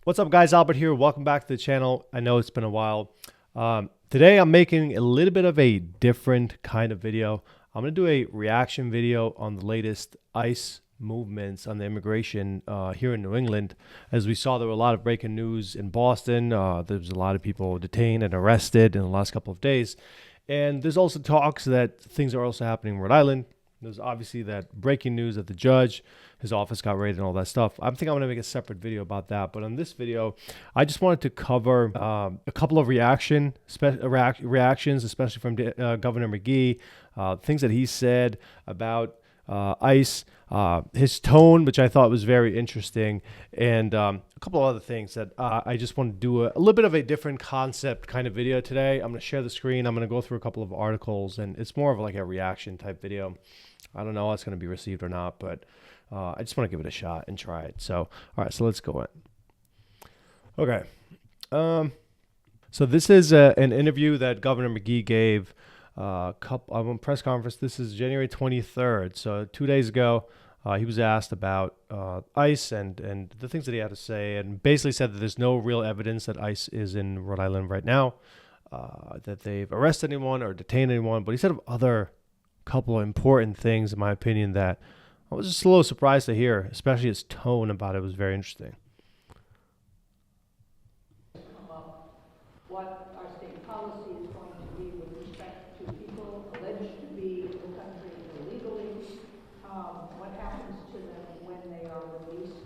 What's up, guys? Albert here. Welcome back to the channel. I know it's been a while. Today I'm making a little bit of a different kind of video. I'm going to do a reaction video on the latest ICE movements on the immigration here in New England. As we saw, there were a lot of breaking news in Boston. There was a lot of people detained and arrested in the last couple of days. And there's also talks that things are also happening in Rhode Island. There's obviously that breaking news that the judge, his office got raided and all that stuff. I think I'm going to make a separate video about that. But on this video, I just wanted to cover a couple of reactions, especially from Governor McGee, things that he said about ICE, his tone, which I thought was very interesting, and a couple of other things that I just want to do a little bit of a different concept kind of video today. I'm going to share the screen. I'm going to go through a couple of articles, and it's more of like a reaction type video. I don't know how it's going to be received or not, but I just want to give it a shot and try it. So, all right, so let's go in. Okay. So this is an interview that Governor McGee gave a press conference. This is January 23rd. So 2 days ago, he was asked about ICE and the things that he had to say, and basically said that there's no real evidence that ICE is in Rhode Island right now, that they've arrested anyone or detained anyone. But he said of other couple of important things, in my opinion, that I was just a little surprised to hear, especially his tone about it was very interesting. What our state policy is going to be with respect to people alleged to be in the country illegally, what happens to them when they are released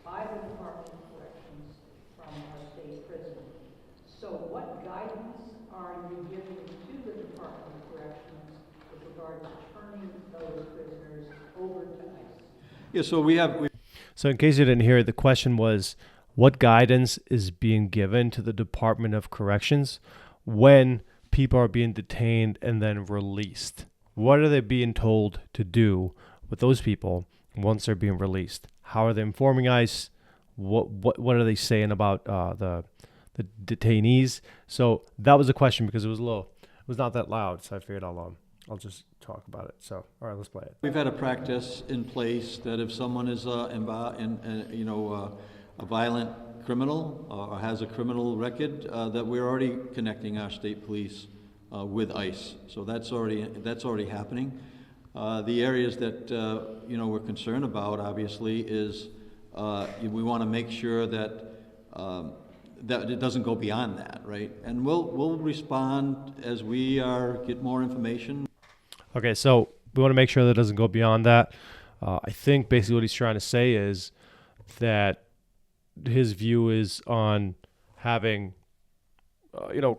by the Department of Corrections from our state prison. So what guidance are you giving to the Department of Corrections with regard to turning those prisoners over to ICE? Yeah, So in case you didn't hear it, the question was, what guidance is being given to the Department of Corrections when people are being detained and then released? What are they being told to do with those people once they're being released? How are they informing ICE? What are they saying about the detainees? So that was a question because it was not that loud. So I figured I'll just talk about it. So all right, let's play it. we've had a practice in place that if someone is a violent criminal or has a criminal record, that we're already connecting our state police with ICE. So that's already happening. The areas that we're concerned about, obviously, is we want to make sure that that it doesn't go beyond that, right? And we'll respond as we get more information. Okay, so we want to make sure that it doesn't go beyond that. I think basically what he's trying to say is that his view is on having,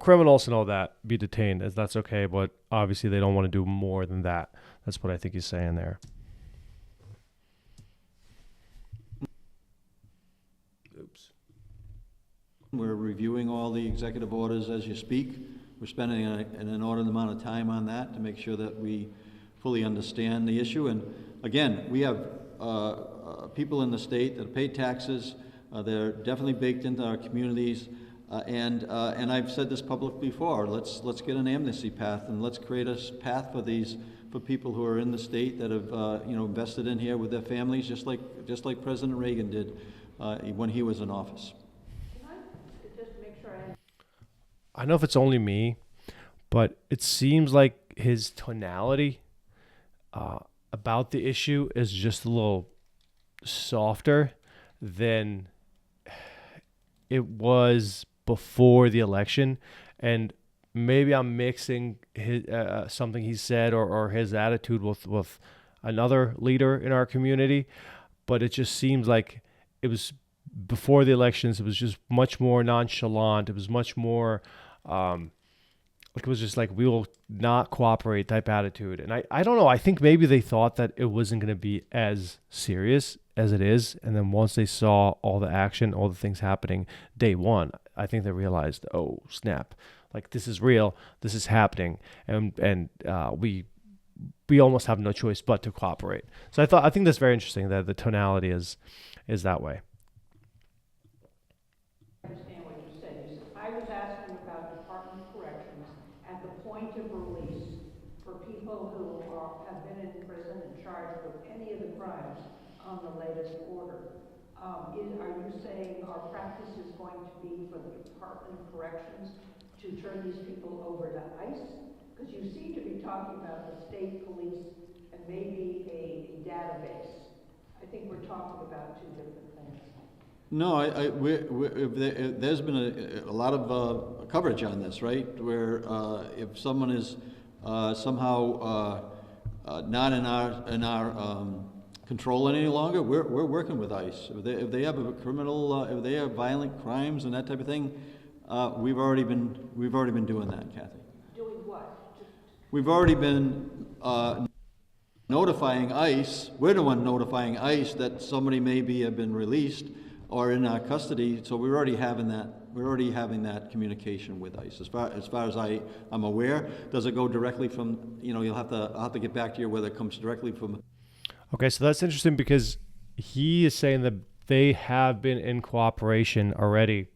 criminals and all that be detained, as that's okay, but obviously they don't want to do more than that. That's what I think he's saying there. Oops. We're reviewing all the executive orders as you speak. We're spending an inordinate amount of time on that to make sure that we fully understand the issue. And again, we have people in the state that pay taxes. They're definitely baked into our communities. And I've said this publicly before. Let's get an amnesty path, and let's create a path for people who are in the state that have invested in here with their families, just like President Reagan did when he was in office. I don't know if it's only me, but it seems like his tonality about the issue is just a little softer than it was before the election. And maybe I'm mixing his, something he said or his attitude with another leader in our community, but it just seems like it was before the elections. It was just much more nonchalant. It was much more it was just like, we will not cooperate type attitude. And I don't know. I think maybe they thought that it wasn't going to be as serious as it is. And then once they saw all the action, all the things happening day one, I think they realized, oh, snap. Like, this is real. This is happening. And we almost have no choice but to cooperate. So I think that's very interesting that the tonality is that way. I was asking about Department of Corrections at the point of release for people who have been in prison and charged with any of the crimes on the latest order. Are you saying our practice is going to be for the Department of Corrections to turn these people over to ICE? Because you seem to be talking about the state police and maybe a database. I think we're talking about two different things. No, there's been a lot of coverage on this, right? Where if someone is somehow not in our control any longer, we're working with ICE. If they have a criminal, if they have violent crimes and that type of thing, we've already been doing that, Kathy. Doing what? We've already been notifying ICE. We're the one notifying ICE that somebody maybe have been released or in our custody. So we're already having that. We're already having that communication with ICE. As far as I'm aware, does it go directly from? You know, I'll have to get back to you whether it comes directly from. Okay, so that's interesting because he is saying that they have been in cooperation already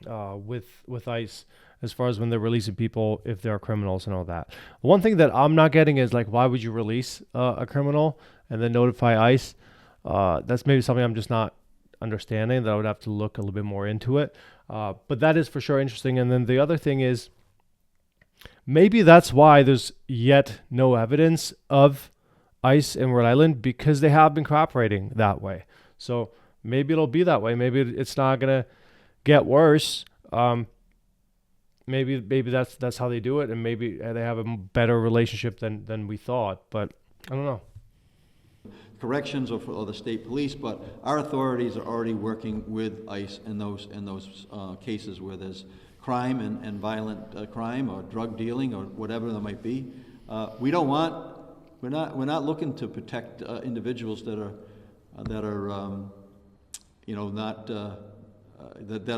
with ICE as far as when they're releasing people if they're criminals and all that. One thing that I'm not getting is like, why would you release a criminal and then notify ICE? That's maybe something I'm just not understanding, that I would have to look a little bit more into it. But that is for sure interesting. And then the other thing is, maybe that's why there's yet no evidence of ICE in Rhode Island, because they have been cooperating that way. So maybe it'll be that way. Maybe it's not going to get worse. Maybe that's how they do it, and maybe they have a better relationship than we thought. But I don't know. Corrections or the state police, but our authorities are already working with ICE in those cases where there's crime and violent crime or drug dealing or whatever there might be. We're not looking to protect individuals that are that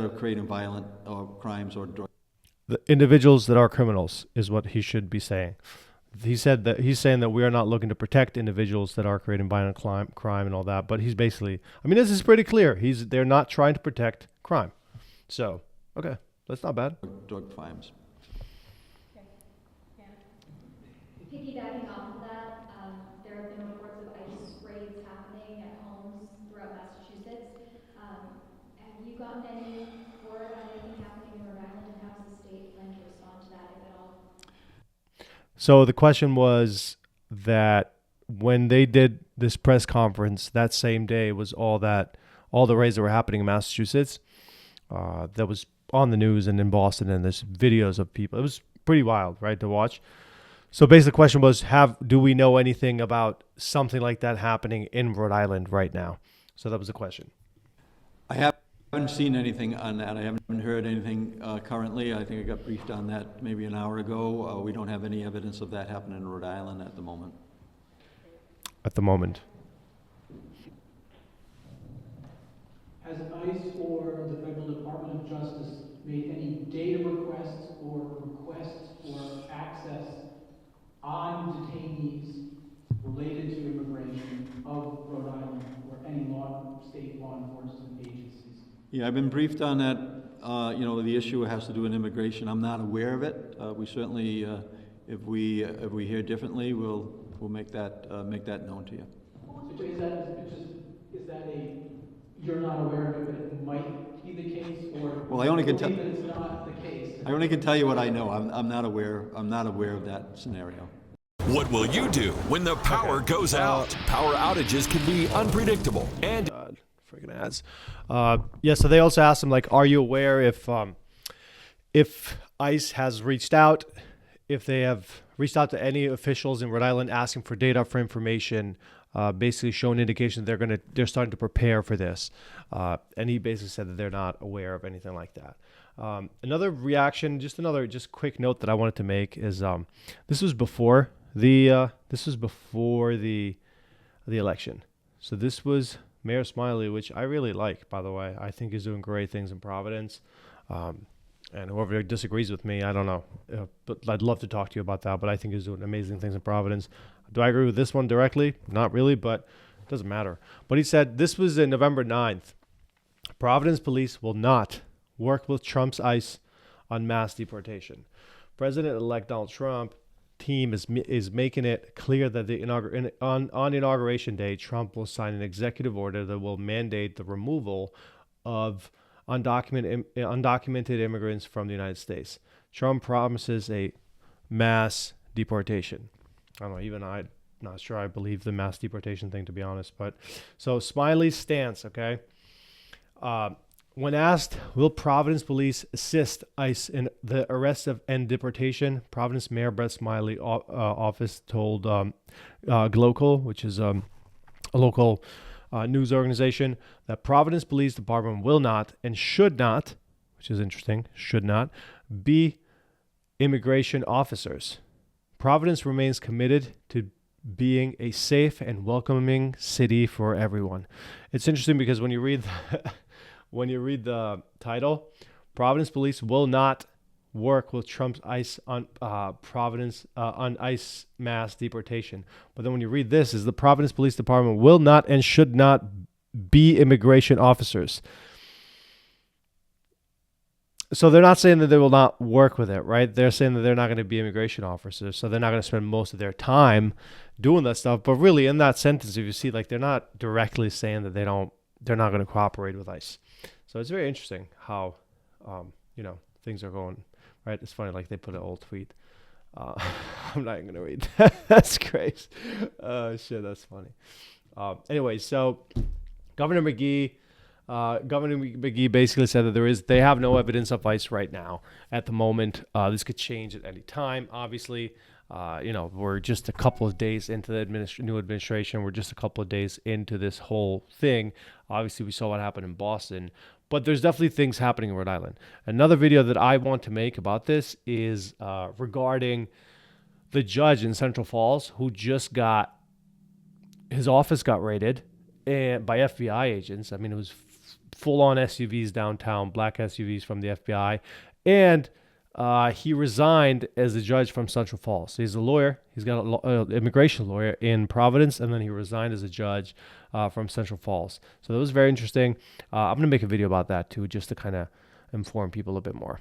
are creating violent or crimes or drug. The individuals that are criminals is what he should be saying. He's saying that we are not looking to protect individuals that are creating violent crime and all that. But he's basically, I mean, this is pretty clear. They're not trying to protect crime. So, okay, that's not bad. Drug crimes. Okay. Yeah. Piggybacking off of that, there have been reports of ICE raids happening at homes throughout Massachusetts. Have you gotten any word on anything happening in Rhode Island, and how's the state plan to respond to that, if at all? So the question was that when they did this press conference that same day was all the raids that were happening in Massachusetts, that was on the news and in Boston, and there's videos of people. It was pretty wild, right, to watch. So basically the question was, do we know anything about something like that happening in Rhode Island right now? So that was the question. I haven't seen anything on that. I haven't heard anything currently. I think I got briefed on that maybe an hour ago. We don't have any evidence of that happening in Rhode Island at the moment. At the moment. Has ICE or the Federal Department of Justice made any data requests or requests for access on detainees related to immigration of Rhode Island or any state law enforcement agencies? Yeah, I've been briefed on that. The issue has to do with immigration. I'm not aware of it. We certainly, if we hear differently, we'll make that known to you. So is that a you're not aware of it, but it might be the case, or well, I only can tell. That it's not the case. I only can tell you what I know. I'm not aware. I'm not aware of that scenario. What will you do when the power goes out? Power outages can be unpredictable and Freaking ads. So they also asked him, like, are you aware if ICE has reached out, if they have reached out to any officials in Rhode Island asking for data, for information, basically showing indication that they're starting to prepare for this. And he basically said that they're not aware of anything like that. Another reaction, just quick note that I wanted to make is this was before the election. So this was Mayor Smiley, which I really like, by the way. I think he's doing great things in Providence. And whoever disagrees with me, I don't know. But I'd love to talk to you about that. But I think he's doing amazing things in Providence. Do I agree with this one directly? Not really, but it doesn't matter. But he said this was in November 9th. Providence police will not work with Trump's ICE on mass deportation. President-elect Donald Trump team is making it clear that on Inauguration Day, Trump will sign an executive order that will mandate the removal of undocumented immigrants from the United States. Trump promises a mass deportation. I don't know, even I'm not sure I believe the mass deportation thing, to be honest. But so Smiley's stance, okay? When asked, will Providence police assist ICE in the arrest and deportation, Providence Mayor Brett Smiley office told Glocal, which is a local news organization, that Providence Police Department will not and should not, which is interesting, should not be immigration officers. Providence remains committed to being a safe and welcoming city for everyone. It's interesting because when you read the title, Providence Police will not work with Trump's ICE on ICE mass deportation. But then when you read this, is the Providence Police Department will not and should not be immigration officers. So they're not saying that they will not work with it, right? They're saying that they're not going to be immigration officers, so they're not going to spend most of their time doing that stuff. But really, in that sentence, if you see, like, they're not directly saying that they're not going to cooperate with ICE. So it's very interesting how, things are going, right? It's funny, like they put an old tweet. I'm not even going to read that. That's crazy. Oh, shit, that's funny. Anyway, so Governor McGee basically said that they have no evidence of ICE right now at the moment. This could change at any time, obviously. We're just a couple of days into the new administration. We're just a couple of days into this whole thing. Obviously, we saw what happened in Boston, but there's definitely things happening in Rhode Island. Another video that I want to make about this is regarding the judge in Central Falls who just his office got raided by FBI agents. I mean, it was full-on SUVs downtown, black SUVs from the FBI, and he resigned as a judge from Central Falls. So he's a lawyer. He's got an immigration lawyer in Providence, and then he resigned as a judge from Central Falls. So that was very interesting. I'm going to make a video about that too, just to kind of inform people a bit more.